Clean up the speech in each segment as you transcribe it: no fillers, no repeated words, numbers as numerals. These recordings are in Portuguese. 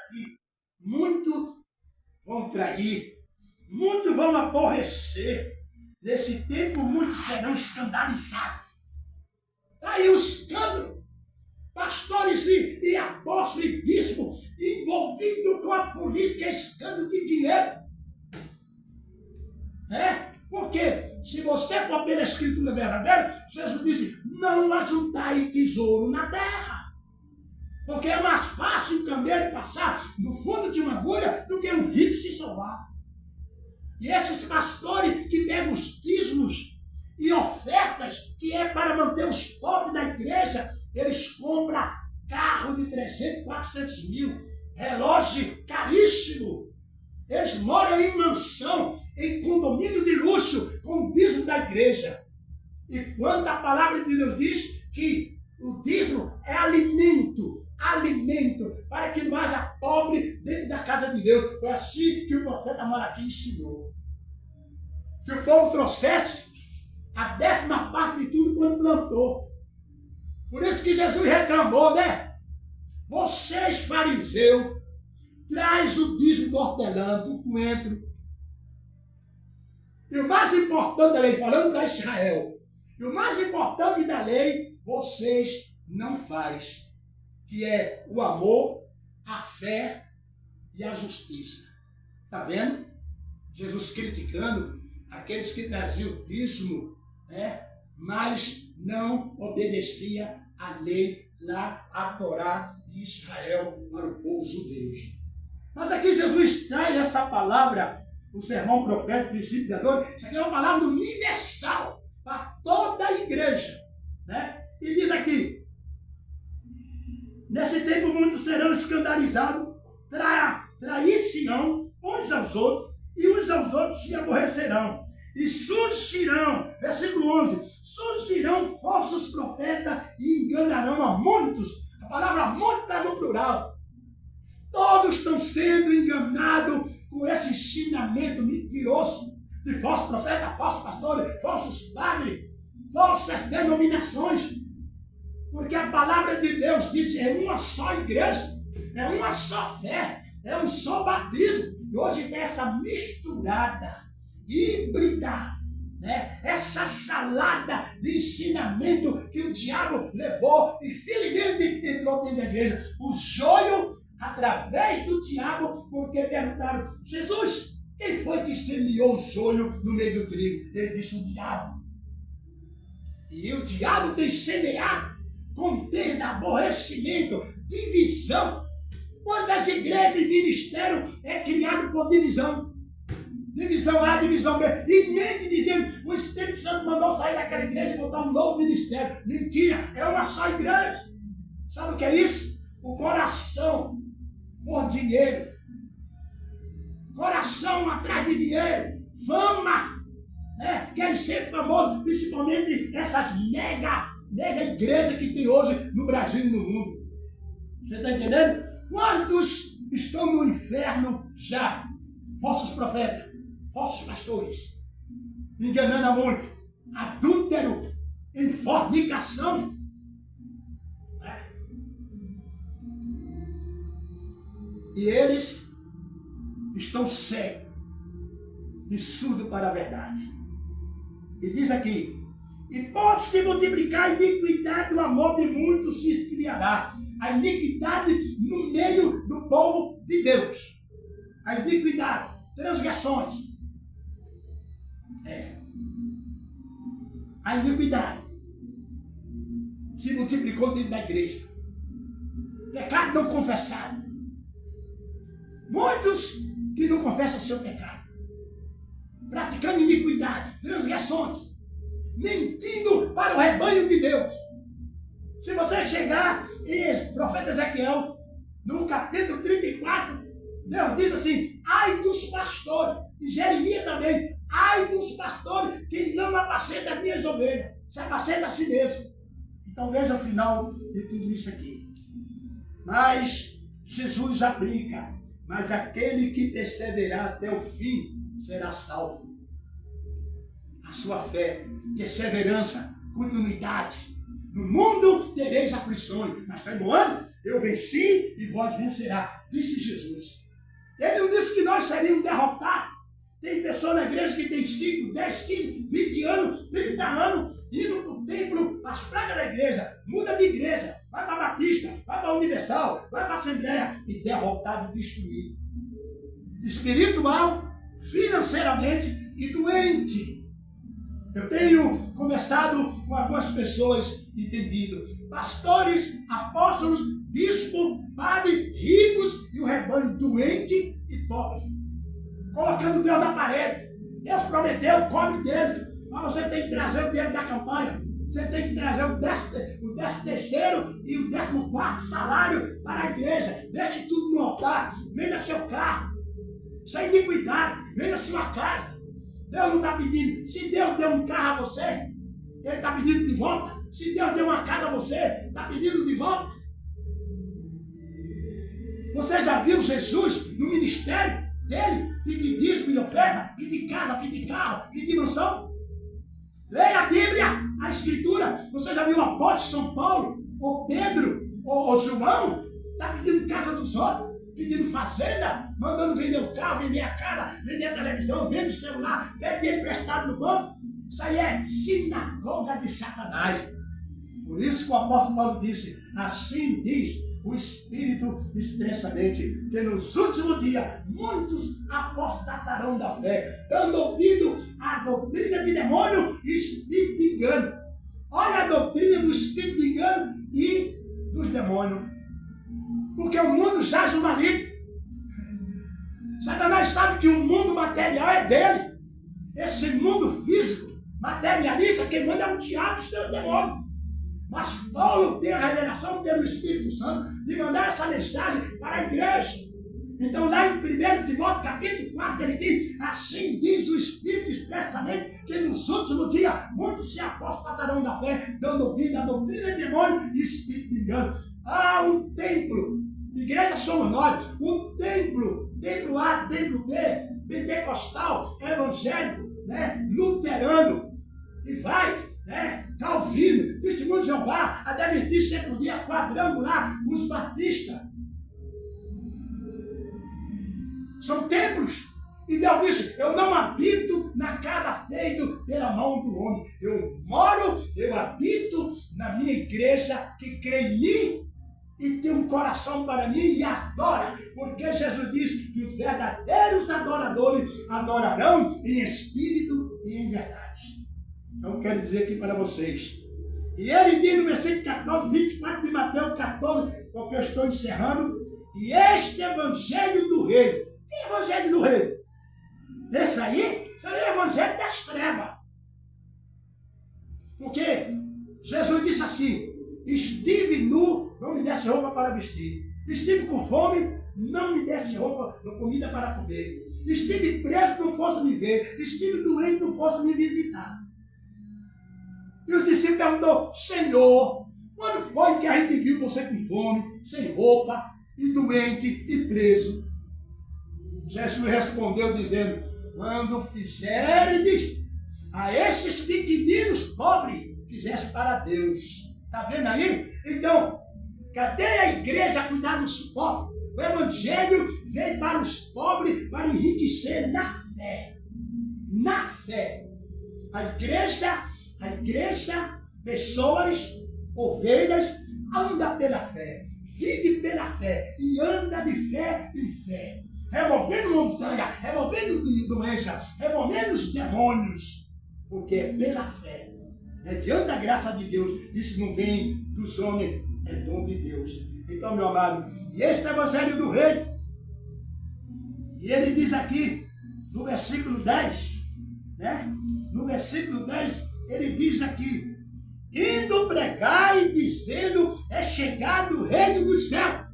aqui. Muitos vão trair, muitos vão aborrecer. Nesse tempo, muitos serão escandalizados. Está aí o escândalo. Pastores e apóstolos e bispos envolvidos com a política, escândalo de dinheiro. Porque se você for pela escritura verdadeira, Jesus disse, não ajuntai tesouro na terra. Porque é mais fácil um camelo passar no fundo de uma agulha do que um rico se salvar. E esses pastores que pegam os dízimos e ofertas, que é para manter os pobres da igreja, eles compram carro de 300, 400 mil, relógio caríssimo. Eles moram em mansão, em condomínio de luxo, com o dízimo da igreja. E quando a palavra de Deus diz que o dízimo é alimento para que não haja pobre dentro da casa de Deus. Foi assim que o profeta Malaquias ensinou. Que o povo trouxesse a 10ª parte de tudo quando plantou. Por isso que Jesus reclamou, né? Vocês, fariseus, traz o dízimo do hortelã, do coentro. E o mais importante da lei, falando para Israel, e o mais importante da lei, vocês não faz, que é o amor, a fé e a justiça. Está vendo? Jesus criticando aqueles que traziam o dízimo, mas não obedecia à lei lá, a Torá de Israel para o povo judeu. Mas aqui Jesus traz essa palavra, o sermão profético, princípio da dor, isso aqui é uma palavra universal para toda a igreja. E diz aqui, nesse tempo muitos serão escandalizados, trair-se-ão uns aos outros, e uns aos outros se aborrecerão. E surgirão, versículo 11, surgirão falsos profetas e enganarão a muitos. A palavra muitos está no plural. Todos estão sendo enganados com esse ensinamento mentiroso de falsos profetas, falsos pastores, falsos padres, falsas denominações. Porque a palavra de Deus diz que é uma só igreja, é uma só fé, é um só batismo. E hoje tem essa misturada, híbrida, essa salada de ensinamento que o diabo levou e felizmente entrou dentro da igreja. O joio através do diabo, porque perguntaram, Jesus, quem foi que semeou o joio no meio do trigo? Ele disse, o diabo. E o diabo tem semeado contenda, aborrecimento, divisão. Quantas igrejas e ministério é criado por divisão? Divisão A, divisão B. E mente dizendo, o Espírito Santo mandou sair daquela igreja e botar um novo ministério. Mentira, é uma só igreja. Sabe o que é isso? O coração por dinheiro. Coração atrás de dinheiro. Fama. Querem ser famosos, principalmente essas mega igrejas que tem hoje no Brasil e no mundo. Você está entendendo? Quantos estão no inferno já? Falsos profetas, falsos pastores, enganando a muitos, adúltero, em fornicação. E eles estão cegos e surdos para a verdade. E diz aqui, e pode se multiplicar a iniquidade, o amor de muitos se criará. A iniquidade no meio do povo de Deus. A iniquidade, transgressões. A iniquidade se multiplicou dentro da igreja. Pecado não confessado. Muitos que não confessam o seu pecado. Praticando iniquidade, transgressões. Mentindo para o rebanho de Deus. Se você chegar em profeta Ezequiel, no capítulo 34, Deus diz assim, ai dos pastores, e Jeremias também, ai dos pastores que não apacentam as minhas ovelhas, se apacenta a si mesmo. Então veja o final de tudo isso aqui. Mas Jesus aplica, mas aquele que perseverar até o fim será salvo. A sua fé, perseverança, continuidade. No mundo tereis aflições, mas está bom ano? Eu venci e vós vencerá, disse Jesus. Ele não disse que nós seríamos derrotados. Tem pessoas na igreja que tem 5, 10, 15, 20 anos, 30 anos, indo para o templo, as pragas da igreja, muda de igreja, vai para a Batista, vai para a Universal, vai para a Assembleia e derrotado e destruído. Espiritual, financeiramente e doente. Eu tenho conversado com algumas pessoas entendido. Pastores, apóstolos, bispo, padre, ricos e o rebanho doente e pobre. Colocando Deus na parede. Deus prometeu, cobre dele. Mas você tem que trazer o dinheiro da campanha. Você tem que trazer o 13º e o 14º salário para a igreja. Deixe tudo no altar. Venda seu carro. Sem iniquidade. Venda sua casa. Deus não está pedindo. Se Deus deu um carro a você, Ele está pedindo de volta. Se Deus deu uma casa a você, está pedindo de volta. Você já viu Jesus no ministério dele pedir dízimo e oferta, pedir casa, pedir carro, pedir mansão? Leia a Bíblia, a Escritura. Você já viu o apóstolo São Paulo, ou Pedro, ou João? Está pedindo casa dos outros, pedindo fazenda, mandando vender o carro, vender a casa, vender a televisão, vender o celular, pede dinheiro emprestado no banco. Isso aí é sinagoga de Satanás. Por isso que o apóstolo Paulo disse, assim diz o Espírito expressamente, que nos últimos dias muitos apostatarão da fé, dando ouvido à doutrina de demônio e espírito de engano. Olha a doutrina do espírito de engano e dos demônios. Porque o mundo jaz o maligno. Satanás sabe que o mundo material é dele. Esse mundo físico, materialista, quem manda é o diabo e o demônio. Mas Paulo tem a revelação pelo Espírito Santo de mandar essa mensagem para a igreja. Então lá em 1 Timóteo capítulo 4 ele diz, assim diz o Espírito expressamente, que nos últimos dias muitos se apostatarão da fé, dando ouvido à doutrina de demônio e espírito de engano. Há um templo, igreja somos nós, um templo A, templo B, pentecostal, evangélico, luterano, e vai, Calvino, Testemunho de Jeová, Adventista Sétimo Dia, Quadrangular, os batistas. São templos. E Deus disse, eu não habito na casa feita pela mão do homem. Eu habito na minha igreja que crê em mim e tem um coração para mim e adora. Porque Jesus disse que os verdadeiros adoradores adorarão em espírito e em verdade. Então, quero dizer aqui para vocês. E ele diz no versículo 14, 24 de Mateus 14, porque eu estou encerrando. E este evangelho do reino. Que evangelho do reino? Esse aí? Isso aí é o evangelho das trevas. Porque Jesus disse assim, estive nu, não me desse roupa para vestir. Estive com fome, não me desse roupa, comida para comer. Estive preso, não fosse me ver. Estive doente, não fosse me visitar. E os discípulos perguntaram, Senhor, quando foi que a gente viu você com fome, sem roupa, e doente, e preso? Jesus respondeu dizendo, quando fizerdes a esses pequeninos pobres, fizesse para Deus. Está vendo aí? Então, cadê a igreja a cuidar dos pobres? O evangelho veio para os pobres, para enriquecer na fé. Na fé. A igreja, pessoas, ovelhas, anda pela fé, vive pela fé e anda de fé em fé, removendo montanha, removendo doença, removendo os demônios, porque é pela fé, mediante a graça de Deus. Isso não vem dos homens, é dom de Deus. Então, meu amado, e este é o evangelho do rei, e ele diz aqui no versículo 10, no versículo 10, ele diz aqui, indo pregar e dizendo, é chegado o reino do céu,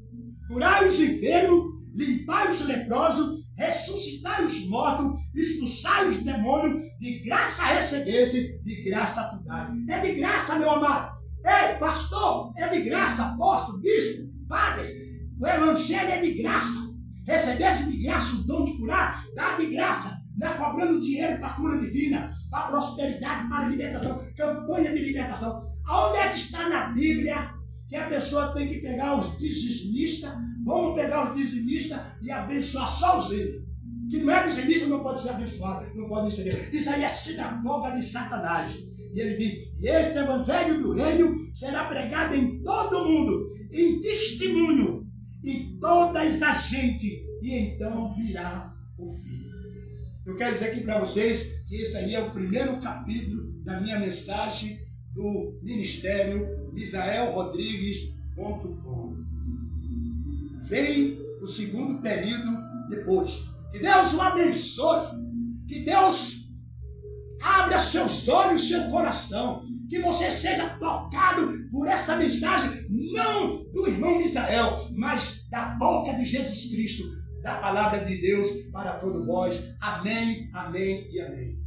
curai os enfermos, limpai os leprosos, ressuscitai os mortos, expulsai os demônios, de graça recebesse, de graça tu dai. É de graça, meu amado. Ei, pastor, é de graça, apóstolo, bispo, padre. O evangelho é de graça. Recebesse de graça o dom de curar, dá de graça. Não é cobrando dinheiro para a cura divina, para a prosperidade, para a libertação, campanha de libertação. Aonde é que está na Bíblia que a pessoa tem que pegar os dizimistas, vamos pegar os dizimistas e abençoar só os eles. Que não é dizimista, não pode ser abençoado, não pode receber. Isso aí é sinagoga de Satanás. E ele diz, e este evangelho do reino será pregado em todo o mundo, em testemunho, e todas as gente, e então virá o fim. Eu quero dizer aqui para vocês que esse aí é o primeiro capítulo da minha mensagem do Ministério misaelrodrigues.com. Vem o segundo período depois. Que Deus o abençoe. Que Deus abra seus olhos, seu coração. Que você seja tocado por essa mensagem, não do irmão Misael, mas da boca de Jesus Cristo, da palavra de Deus para todos vós. Amém, amém e amém.